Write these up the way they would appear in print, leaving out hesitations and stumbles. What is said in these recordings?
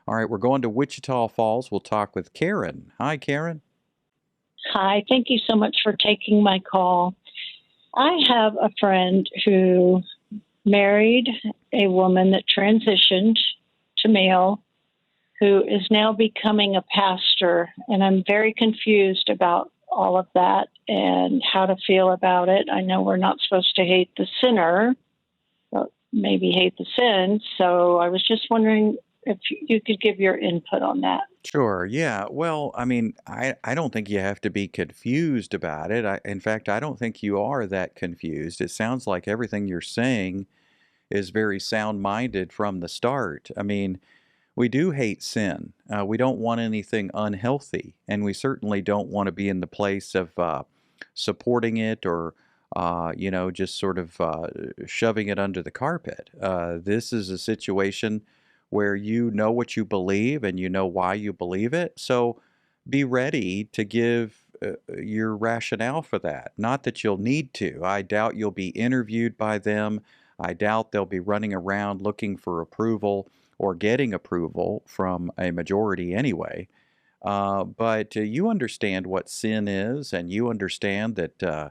All right, we're going to Wichita Falls. We'll talk with Karen. Hi, Karen. Hi, thank you so much for taking my call. I have a friend who married a woman that transitioned to male who is now becoming a pastor, and I'm very confused about all of that and how to feel about it. I know we're not supposed to hate the sinner, but maybe hate the sin. So I was just wondering if you could give your input on that. Sure. Yeah. Well, I don't think you have to be confused about it. In fact, I don't think you are that confused. It sounds like everything you're saying is very sound-minded from the start. We do hate sin. We don't want anything unhealthy, and we certainly don't want to be in the place of supporting it or, just sort of shoving it under the carpet. This is a situation where you know what you believe and you know why you believe it. So be ready to give your rationale for that. Not that you'll need to. I doubt you'll be interviewed by them. I doubt they'll be running around looking for approval or getting approval from a majority anyway. But you understand what sin is, and you understand that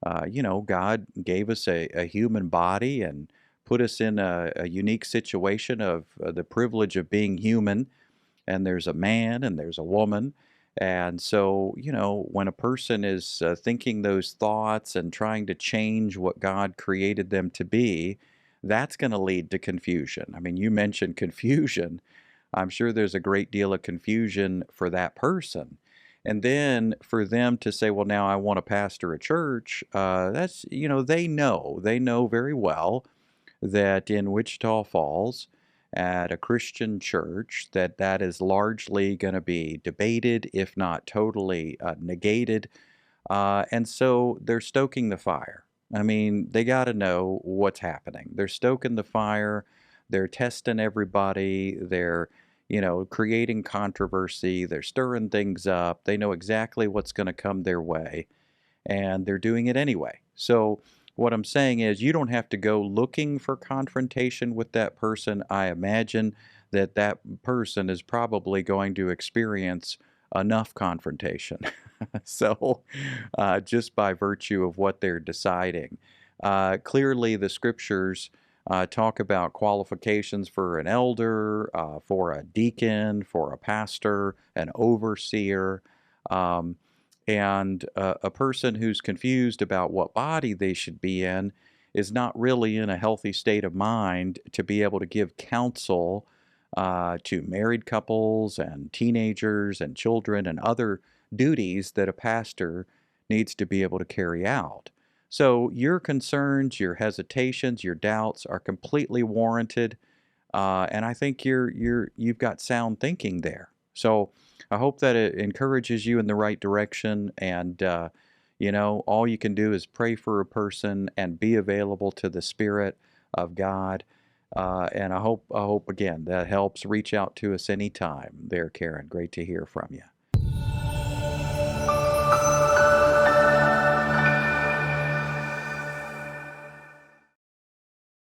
God gave us a human body and put us in a unique situation of the privilege of being human. And there's a man and there's a woman. And so, when a person is thinking those thoughts and trying to change what God created them to be, that's going to lead to confusion. I mean, you mentioned confusion. I'm sure there's a great deal of confusion for that person. And then for them to say, well, now I want to pastor a church, they know very well that in Wichita Falls, at a Christian church, that is largely going to be debated, if not totally negated. And so they're stoking the fire. I mean, they got to know what's happening. They're stoking the fire. They're testing everybody. They're, creating controversy. They're stirring things up. They know exactly what's going to come their way, and they're doing it anyway. So, what I'm saying is, you don't have to go looking for confrontation with that person. I imagine that that person is probably going to experience enough confrontation. So, just by virtue of what they're deciding. Clearly, the scriptures talk about qualifications for an elder, for a deacon, for a pastor, an overseer. Um, and a person who's confused about what body they should be in is not really in a healthy state of mind to be able to give counsel to married couples and teenagers and children and other duties that a pastor needs to be able to carry out. So your concerns, your hesitations, your doubts are completely warranted, and I think you've got sound thinking there. So I hope that it encourages you in the right direction. And all you can do is pray for a person and be available to the Spirit of God. And I hope again that helps. Reach out to us anytime. There, Karen. Great to hear from you.